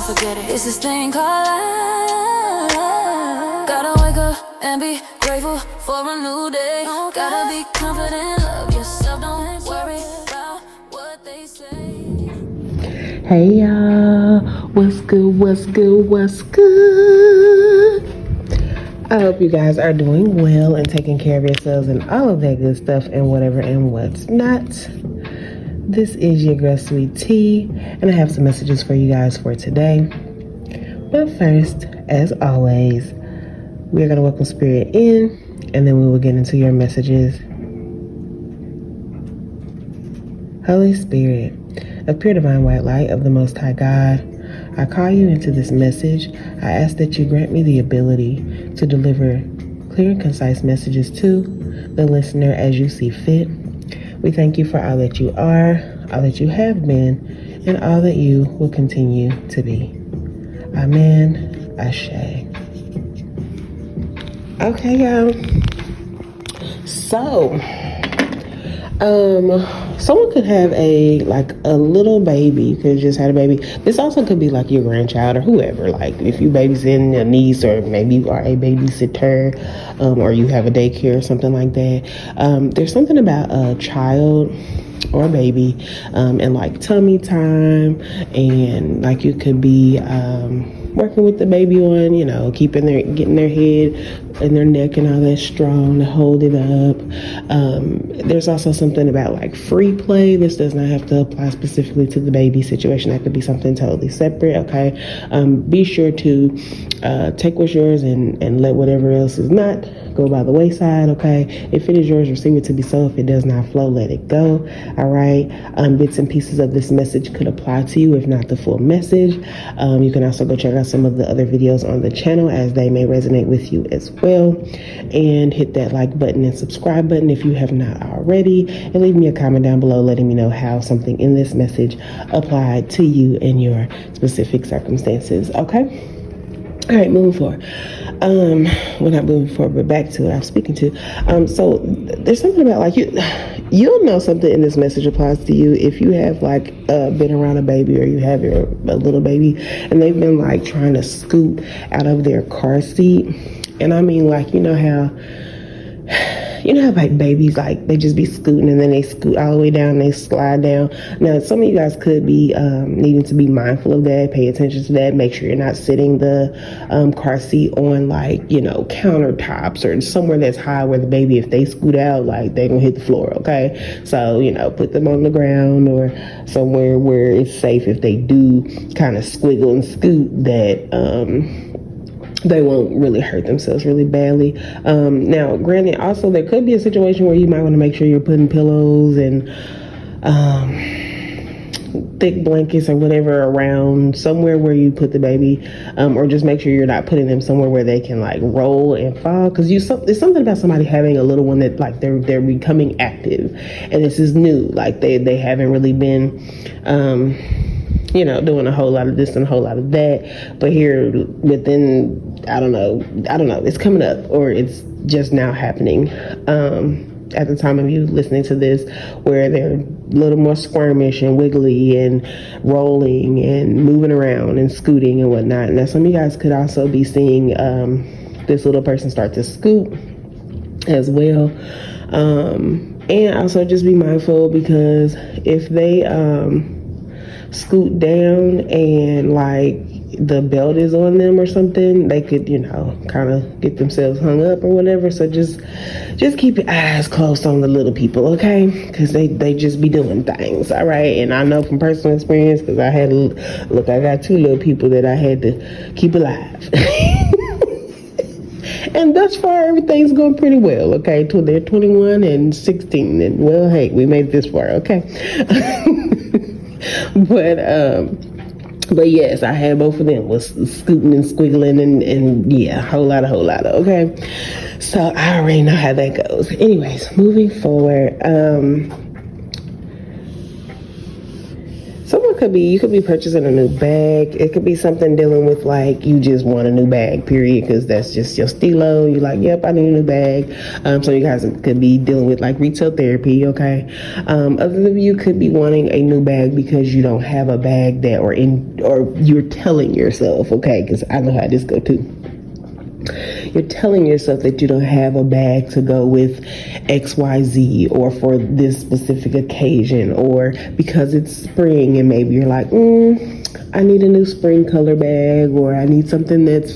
don't forget it. It's this thing called life. Gotta wake up and be grateful for a new day. Gotta be confident, love yourself, don't worry about what they say. Hey y'all, what's good, what's good, what's good? I hope you guys are doing well and taking care of yourselves and all of that good stuff and whatever and what's not. This is your girl Sweet T, and I have some messages for you guys for today. But first, as always, we're going to welcome Spirit in, and then we will get into your messages. Holy Spirit, of pure divine white light of the Most High God, I call you into this message. I ask that you grant me the ability to deliver clear and concise messages to the listener as you see fit. We thank you for all that you are, all that you have been, and all that you will continue to be. Amen. Ashe. Okay, y'all. So, someone could have a little baby. You could just had a baby. This also could be like your grandchild or whoever. Like if you babysitting a niece, or maybe you are a babysitter, or you have a daycare or something like that. There's something about a child or a baby, and like tummy time, and like you could be working with the baby on, getting their head and their neck and all that strong to hold it up. There's also something about like free play. This does not have to apply specifically to the baby situation. That could be something totally separate. Okay. Be sure to take what's yours and let whatever else is not go by the wayside. Okay. If it is yours, receive it to be so. If it does not flow, let it go. All right. Bits and pieces of this message could apply to you, if not the full message. You can also go check out some of the other videos on the channel, as they may resonate with you as well. And hit that like button and subscribe button if you have not already. And leave me a comment down below letting me know how something in this message applied to you and your specific circumstances. Okay? All right, moving forward. Well, not moving forward, but back to what I'm speaking to. So there's something about like you'll know something in this message applies to you if you have been around a baby, or you have a little baby and they've been like trying to scoot out of their car seat. And I mean, like, you know how like babies, like they just be scooting and then they scoot all the way down and they slide down. Now, some of you guys could be needing to be mindful of that, pay attention to that, make sure you're not sitting the car seat on countertops or somewhere that's high where the baby, if they scoot out, like they're gonna hit the floor. Okay, so put them on the ground or somewhere where it's safe. If they do kind of squiggle and scoot, that they won't really hurt themselves really badly. Now, granted, also there could be a situation where you might want to make sure you're putting pillows and thick blankets or whatever around somewhere where you put the baby, or just make sure you're not putting them somewhere where they can like roll and fall. Because there's something about somebody having a little one that like they're becoming active, and this is new. Like they haven't really been doing a whole lot of this and a whole lot of that. But here within, I don't know, it's coming up, or it's just now happening at the time of you listening to this, where they're a little more squirmish and wiggly and rolling and moving around and scooting and whatnot. Now, some of you guys could also be seeing this little person start to scoot as well. And also just be mindful, because if they scoot down and like the belt is on them or something, they could kind of get themselves hung up or whatever. So just keep your eyes closed on the little people, okay? Because they just be doing things. All right. And I know from personal experience, because I got two little people that I had to keep alive. And thus far, everything's going pretty well, okay? Till they're 21 and 16. And well, hey, we made it this far, okay? But yes, I had both of them was scooting and squiggling and yeah, whole lot of, okay? So I already know how that goes. Anyways, moving forward, someone could be, you could be purchasing a new bag. It could be something dealing with like you just want a new bag, period, because that's just your stilo. You're like, yep, I need a new bag. So you guys could be dealing with like retail therapy, okay? Other of you could be wanting a new bag because you don't have a bag that, or you're telling yourself, okay, because I know how this go too. You're telling yourself that you don't have a bag to go with XYZ or for this specific occasion, or because it's spring and maybe you're like, I need a new spring color bag, or I need something that's,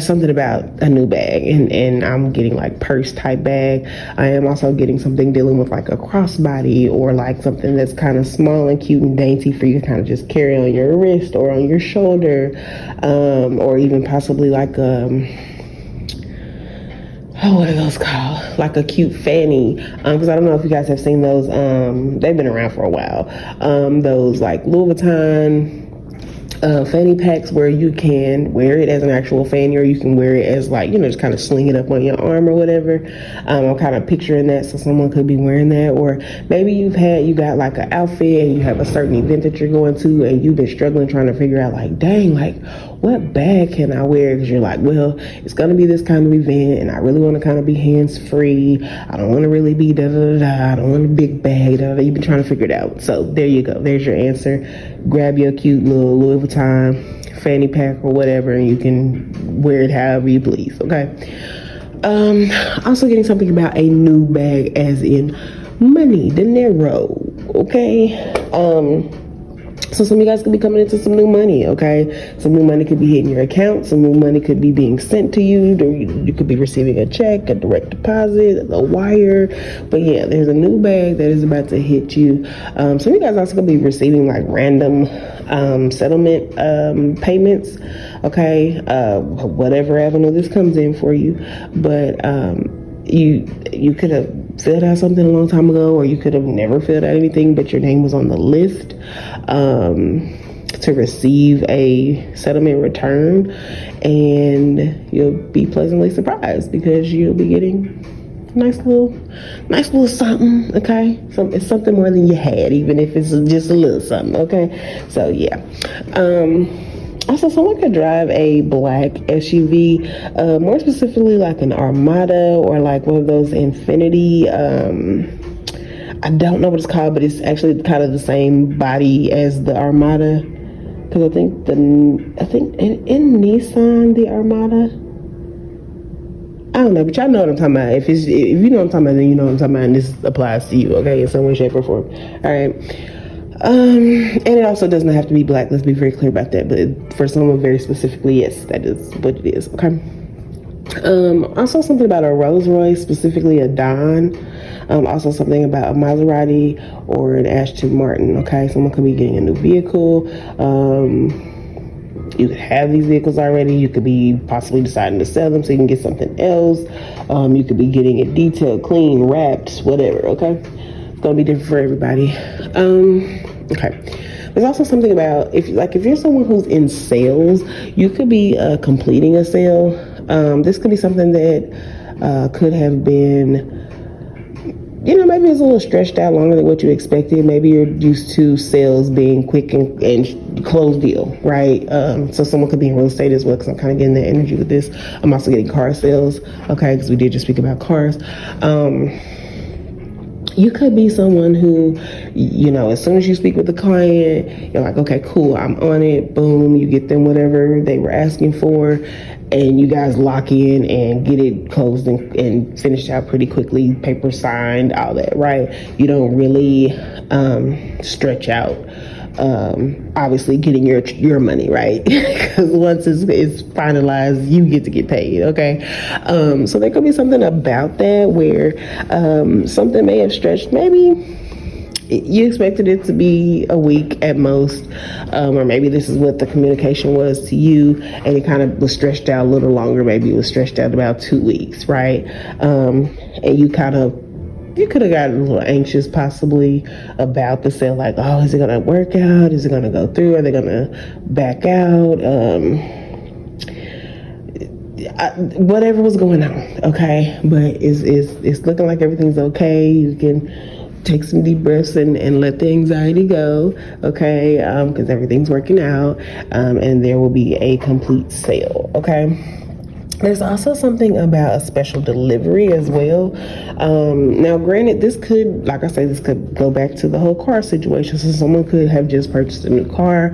something about a new bag, and I'm getting like purse type bag. I am also getting something dealing with like a crossbody, or like something that's kind of small and cute and dainty for you to kind of just carry on your wrist or on your shoulder, or even possibly like what are those called? Like a cute fanny, because I don't know if you guys have seen those. They've been around for a while. Those like Louis Vuitton fanny packs where you can wear it as an actual fanny, or you can wear it as like, just kind of sling it up on your arm or whatever. I'm kind of picturing that, so someone could be wearing that. Or maybe you got like an outfit and you have a certain event that you're going to, and you've been struggling trying to figure out like, dang, like what bag can I wear? Because you're like, well, it's going to be this kind of event and I really want to kind of be hands-free. I don't want to really be da-da-da-da. I don't want a big bag, da-da-da. You've been trying to figure it out. So there you go. There's your answer. Grab your cute little Louis Vuitton fanny pack or whatever, and you can wear it however you please, okay? Also getting something about a new bag as in money, dinero, okay? So some of you guys could be coming into some new money, okay? Some new money could be hitting your account. Some new money could be being sent to you. You could be receiving a check, a direct deposit, a wire. But yeah, there's a new bag that is about to hit you. Some of you guys also could be receiving like random settlement payments, okay? Whatever avenue this comes in for you. But you could have filled out something a long time ago, or you could have never filled out anything, but your name was on the list to receive a settlement return, and you'll be pleasantly surprised because you'll be getting nice little something, okay? It's something more than you had, even if it's just a little something, okay? So yeah. Also, someone could drive a black SUV, more specifically like an Armada or like one of those Infinity. I don't know what it's called, but it's actually kind of the same body as the Armada. Because I think in Nissan, the Armada. I don't know, but y'all know what I'm talking about. If you know what I'm talking about, then you know what I'm talking about, and this applies to you, okay, in some way, shape, or form. All right. And it also does not have to be black. Let's be very clear about that. But for someone very specifically, yes, that is what it is. Okay. Also something about a Rolls Royce, specifically a Don. Also something about a Maserati or an Aston Martin. Okay. Someone could be getting a new vehicle. You could have these vehicles already. You could be possibly deciding to sell them so you can get something else. You could be getting it detailed, clean, wrapped, whatever. Okay. It's going to be different for everybody. Okay. There's also something about if you're someone who's in sales, you could be completing a sale. This could be something that could have been, maybe it's a little stretched out longer than what you expected. Maybe you're used to sales being quick and close deal, right? So someone could be in real estate as well, because I'm kind of getting that energy with this. I'm also getting car sales, okay, because we did just speak about cars. You could be someone who, as soon as you speak with the client, you're like, okay, cool, I'm on it. Boom, you get them whatever they were asking for, and you guys lock in and get it closed and finished out pretty quickly, paper signed, all that, right? You don't really stretch out. Obviously getting your money, right? Because once it's finalized, you get to get paid, okay? So there could be something about that where something may have stretched. Maybe you expected it to be a week at most, or maybe this is what the communication was to you, and it kind of was stretched out a little longer. Maybe it was stretched out about 2 weeks, right? And you could have gotten a little anxious possibly about the sale, like, oh, is it going to work out? Is it going to go through? Are they going to back out? Whatever was going on, okay? But it's looking like everything's okay. You can take some deep breaths and let the anxiety go, okay? Because everything's working out, and there will be a complete sale, okay? There's also something about a special delivery as well. Now, granted, this could, like I say, this could go back to the whole car situation. So someone could have just purchased a new car,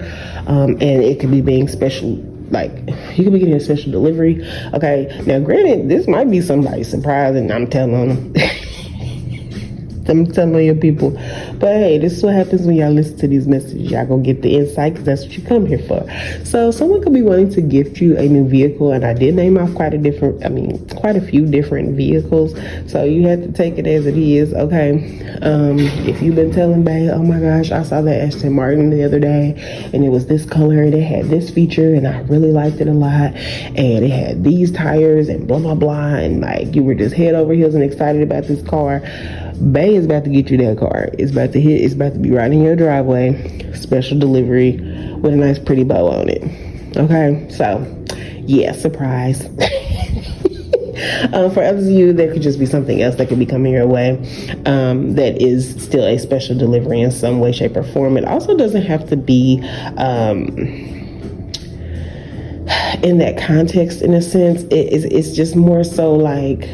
and it could be being special, like you could be getting a special delivery. Okay, now granted, this might be somebody's surprise, and I'm telling them. I'm telling your people. But hey, this is what happens when y'all listen to these messages. Y'all gonna get the insight because that's what you come here for. So someone could be wanting to gift you a new vehicle, and I did name off quite a few different vehicles. So you have to take it as it is, okay? If you've been telling babe, oh my gosh, I saw that Aston Martin the other day, and it was this color, and it had this feature, and I really liked it a lot, and it had these tires, and blah blah blah, and like you were just head over heels and excited about this car. Bay is about to get you that car. It's about to be right in your driveway. Special delivery with a nice pretty bow on it. Okay, so yeah, surprise. For others of you, there could just be something else that could be coming your way that is still a special delivery in some way, shape, or form. It also doesn't have to be in that context, in a sense. It's just more so like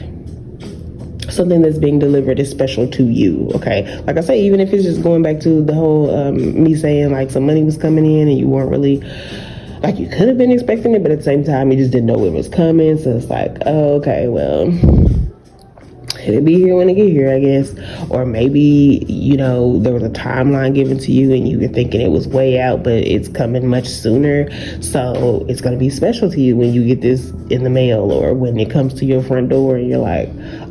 something that's being delivered is special to you, okay? Like I say, even if it's just going back to the whole me saying like some money was coming in and you weren't really, like you could have been expecting it, but at the same time you just didn't know it was coming. So it's like, oh, okay, well, it'll be here when it get here, I guess. Or maybe, you know, there was a timeline given to you and you were thinking it was way out, but it's coming much sooner. So it's going to be special to you when you get this in the mail, or when it comes to your front door and you're like,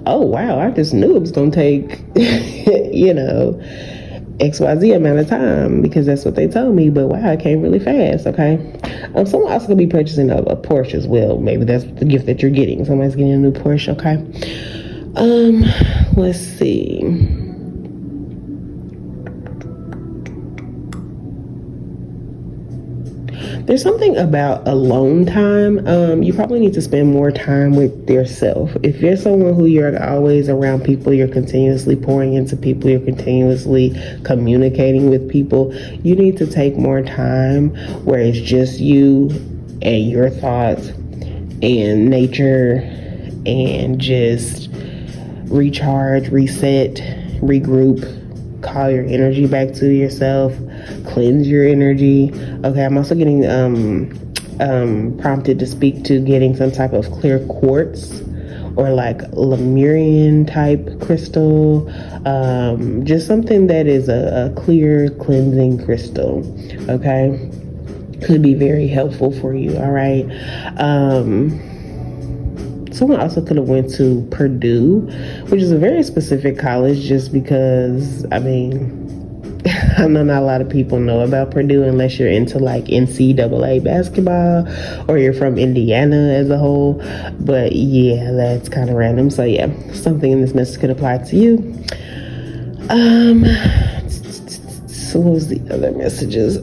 oh, wow, I just knew it was going to take, you know, XYZ amount of time because that's what they told me. But wow, it came really fast, okay? Someone also going to be purchasing a Porsche as well. Maybe that's the gift that you're getting. Somebody's getting a new Porsche, okay? Let's see. There's something about alone time. You probably need to spend more time with yourself. If you're someone who you're always around people, you're continuously pouring into people, you're continuously communicating with people, you need to take more time where it's just you and your thoughts and nature, and just recharge, reset, regroup, call your energy back to yourself, cleanse your energy. Okay, I'm also getting prompted to speak to getting some type of clear quartz or like Lemurian type crystal, just something that is a clear cleansing crystal. Okay, could be very helpful for you. All right. Someone also could have went to Purdue, which is a very specific college, just because, I mean, I know not a lot of people know about Purdue unless you're into like NCAA basketball or you're from Indiana as a whole. But yeah, that's kind of random. So yeah, something in this message could apply to you. So what was the other messages?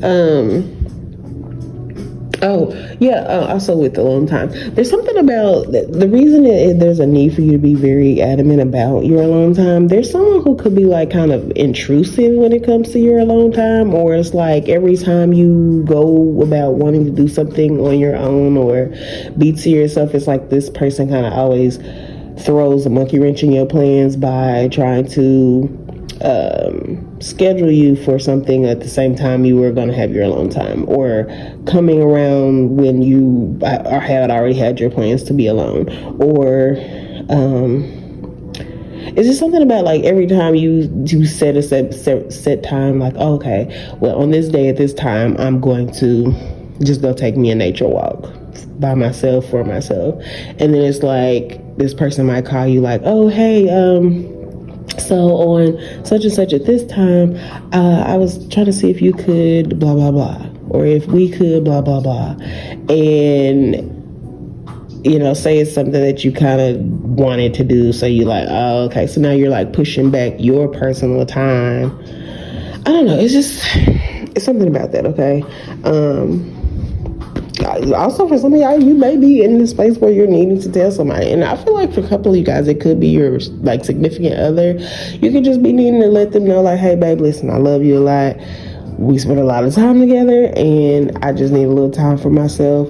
Also with alone time, there's something about the reason there's a need for you to be very adamant about your alone time. There's someone who could be like kind of intrusive when it comes to your alone time, or it's like every time you go about wanting to do something on your own or be to yourself, it's like this person kind of always throws a monkey wrench in your plans by trying to schedule you for something at the same time you were going to have your alone time, or coming around when you had already had your plans to be alone, or it's just something about like every time you set a set time, like, oh, okay, well, on this day at this time I'm going to just go take me a nature walk by myself, for myself. And then it's like this person might call you like, oh, hey, so on such and such at this time, I was trying to see if you could blah, blah, blah, or if we could blah, blah, blah. And, you know, say it's something that you kind of wanted to do. So you're like, oh, okay. So now you're like pushing back your personal time. I don't know. It's something about that. Okay. also for some of y'all, you may be in this space where you're needing to tell somebody. And I feel like for a couple of you guys, it could be your like significant other. You could just be needing to let them know, like, hey babe, listen, I love you a lot. We spend a lot of time together and I just need a little time for myself.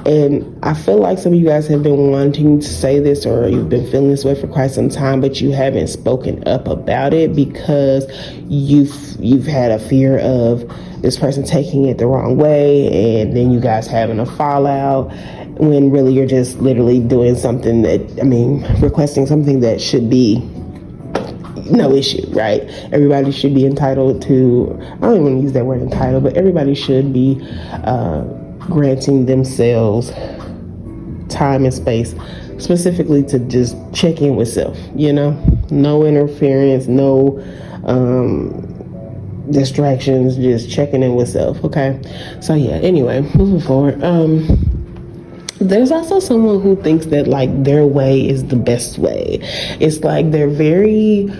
And I feel like some of you guys have been wanting to say this, or you've been feeling this way for quite some time, but you haven't spoken up about it because you've had a fear of this person taking it the wrong way, and then you guys having a fallout, when really you're just literally doing something that, requesting something that should be no issue, right? Everybody should be entitled to, I don't even want to use that word entitled, but everybody should be granting themselves time and space, specifically to just check in with self, no interference, no distractions, just checking in with self. Okay, so yeah, anyway, moving forward, there's also someone who thinks that like their way is the best way. It's like they're very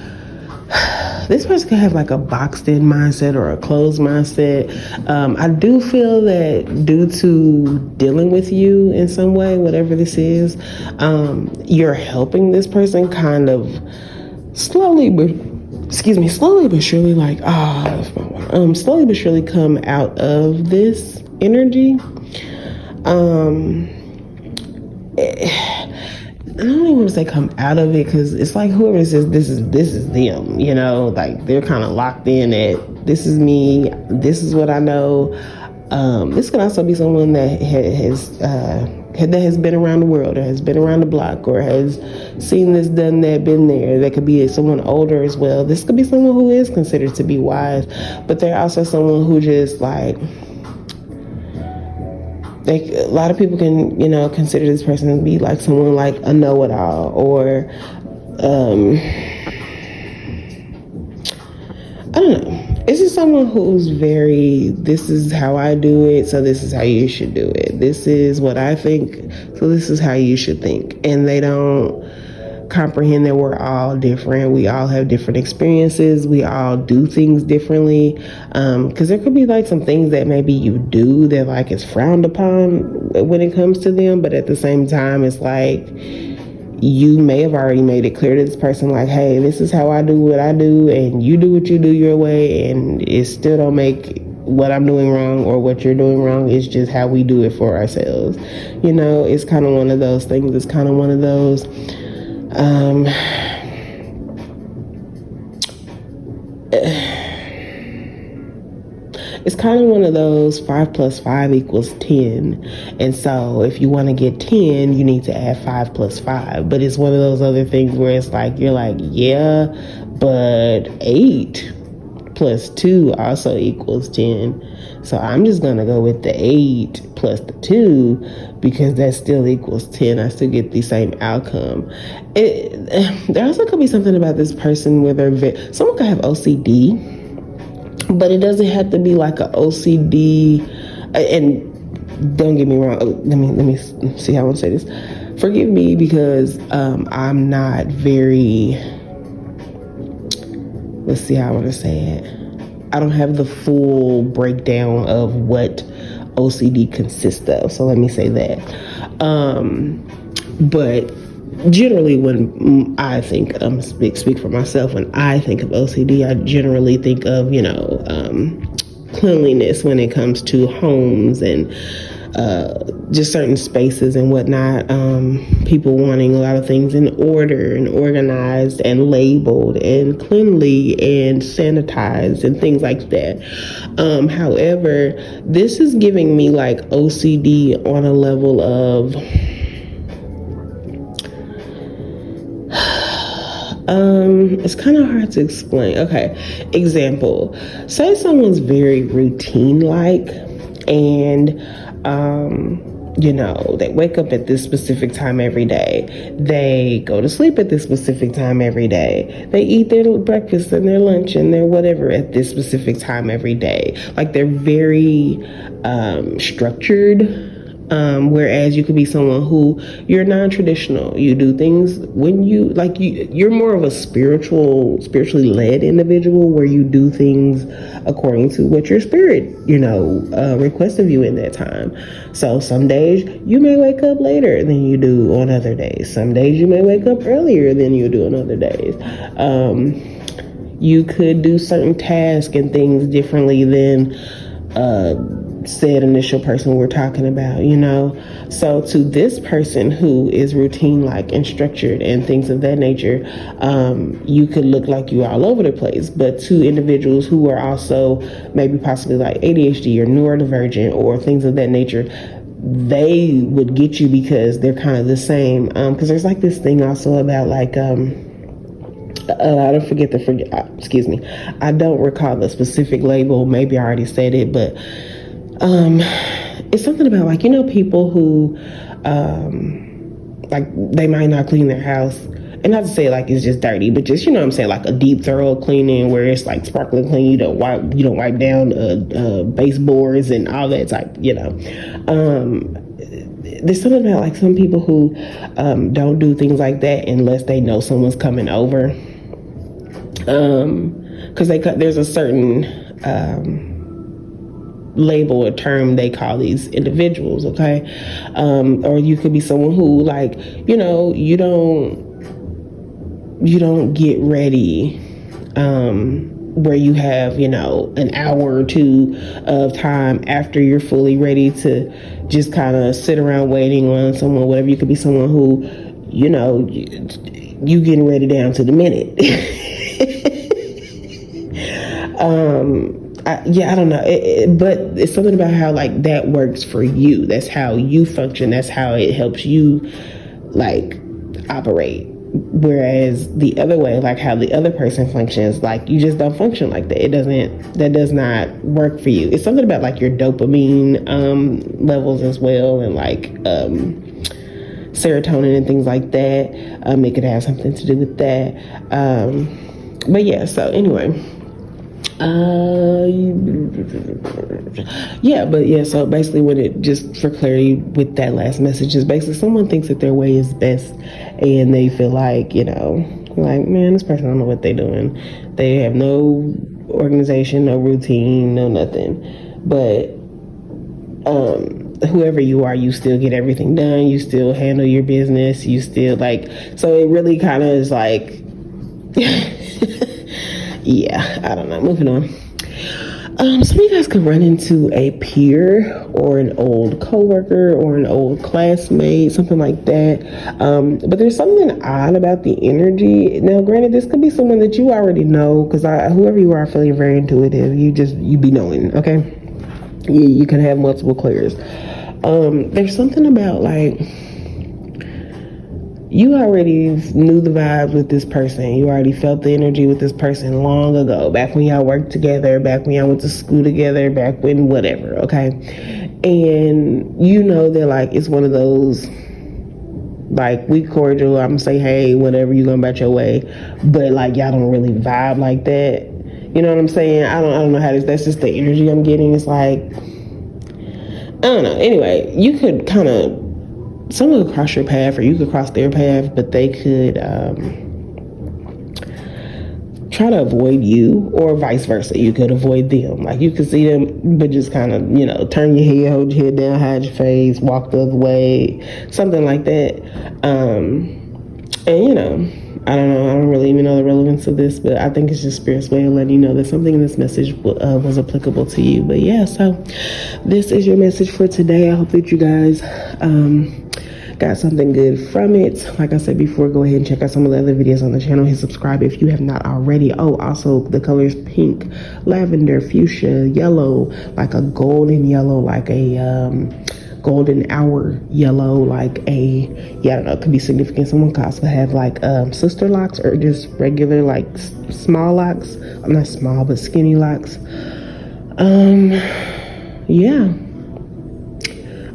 this person could have like a boxed in mindset or a closed mindset. I do feel that due to dealing with you in some way, whatever this is, you're helping this person kind of slowly but surely, like, slowly but surely come out of this energy. I don't even want to say come out of it, because it's like whoever says this is them, like they're kind of locked in at this is me, this is what I know. This could also be someone that has been around the world, or has been around the block, or has seen this, done that, been there. That could be someone older as well. This could be someone who is considered to be wise, but they're also someone who just like, a lot of people can, consider this person to be like someone like a know-it-all, or I don't know. This is someone who's very, this is how I do it, so this is how you should do it. This is what I think, so this is how you should think. And they don't comprehend that we're all different. We all have different experiences. We all do things differently. Because there could be like some things that maybe you do that like is frowned upon when it comes to them. But at the same time, it's like you may have already made it clear to this person, like, hey, this is how I do what I do, and you do what you do your way, and it still don't make what I'm doing wrong or what you're doing wrong. It's just how we do it for ourselves. It's kind of one of those things. It's kind of one of those it's kind of one of those 5 + 5 = 10. And so if you want to get 10, you need to add 5 + 5. But it's one of those other things where it's like, you're like, yeah, but 8 + 2 also equals 10. So I'm just going to go with the 8 plus the 2, because that still equals 10. I still get the same outcome. There also could be something about this person where someone could have OCD, but it doesn't have to be like an OCD. And don't get me wrong. Let me see how I want to say this. Forgive me, because I'm not very, let's see how I want to say it. I don't have the full breakdown of what OCD consists of. So let me say that. But generally, when I think, speak for myself, when I think of OCD, I generally think of, cleanliness when it comes to homes and just certain spaces and whatnot. People wanting a lot of things in order and organized and labeled and cleanly and sanitized and things like that. However, this is giving me like OCD on a level of it's kind of hard to explain. Okay, example. Say someone's very routine-like, and they wake up at this specific time every day. They go to sleep at this specific time every day. They eat their breakfast and their lunch and their whatever at this specific time every day. Like, they're very structured. Whereas you could be someone who you're non-traditional. You do things when you're more of a spiritually led individual, where you do things according to what your spirit, requests of you in that time. So some days you may wake up later than you do on other days. Some days you may wake up earlier than you do on other days. You could do certain tasks and things differently than said initial person we're talking about, So to this person who is routine like and structured and things of that nature, you could look like you all over the place. But to individuals who are also maybe possibly like ADHD or neurodivergent or things of that nature, they would get you because they're kind of the same. Because there's like this thing also about like excuse me, I don't recall the specific label. Maybe I already said it, but it's something about like, people who like they might not clean their house, and not to say like it's just dirty, but just, what I'm saying, like a deep thorough cleaning where it's like sparkling clean. You don't wipe down baseboards and all that type, there's something about like some people who don't do things like that unless they know someone's coming over, because there's a certain label or term they call these individuals, okay? Or you could be someone who like, you don't get ready where you have, an hour or two of time after you're fully ready to just kind of sit around waiting on someone, whatever. You could be someone who, you getting ready down to the minute. I don't know, but it's something about how like that works for you. That's how you function. That's how it helps you like operate. Whereas the other way, like how the other person functions, like you just don't function like that. That does not work for you. It's something about like your dopamine levels as well, and like serotonin and things like that. It could have something to do with that. But yeah, so anyway. So basically when it, just for clarity with that last message, is basically someone thinks that their way is best and they feel like, like, man, this person don't know what they're doing. They have no organization, no routine, no nothing. But whoever you are, you still get everything done. You still handle your business. You still like, so it really kind of is like, yeah, I don't know. Moving on. Some of you guys could run into a peer or an old coworker or an old classmate, something like that. But there's something odd about the energy. Now, granted, this could be someone that you already know, because whoever you are, I feel you're very intuitive. You be knowing, okay? You can have multiple clears. There's something about like, you already knew the vibes with this person. You already felt the energy with this person long ago, back when y'all worked together, back when y'all went to school together, back when whatever, okay? And that like it's one of those, like, we cordial, I'm gonna say hey, whatever, you going about your way, but like y'all don't really vibe like that. You know what I'm saying? I don't know how that's just the energy I'm getting. It's like, I don't know. Anyway, you could kind of, someone could cross your path or you could cross their path, but they could try to avoid you, or vice versa. You could avoid them. Like, you could see them, but just kind of, turn your head, hold your head down, hide your face, walk the other way, something like that. I don't know. I don't really even know the relevance of this, but I think it's just Spirit's way of letting you know that something in this message was applicable to you. But yeah, so this is your message for today. I hope that you guys got something good from it. Like I said before, go ahead and check out some of the other videos on the channel. Hit subscribe if you have not already. Oh, also the colors pink, lavender, fuchsia, yellow, like a golden yellow, like a golden hour yellow, like a, I don't know, it could be significant. Someone could also have like sister locks, or just regular like small locks. Not small, but skinny locks. Yeah,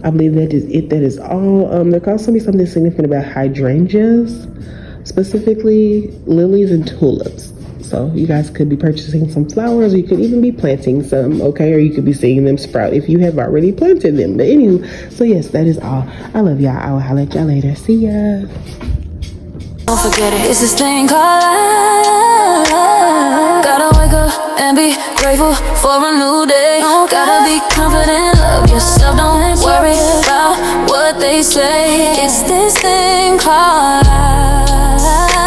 I believe that is it. That is all. There could also be something significant about hydrangeas, specifically lilies and tulips. So you guys could be purchasing some flowers, or you could even be planting some, okay? Or you could be seeing them sprout if you have already planted them. But anywho, so yes, that is all. I love y'all. I will holler at y'all later. See ya. Don't forget it. It's this thing called life. Gotta wake up and be grateful for a new day. Gotta be confident, love yourself. Don't worry about what they say. It's this thing called life.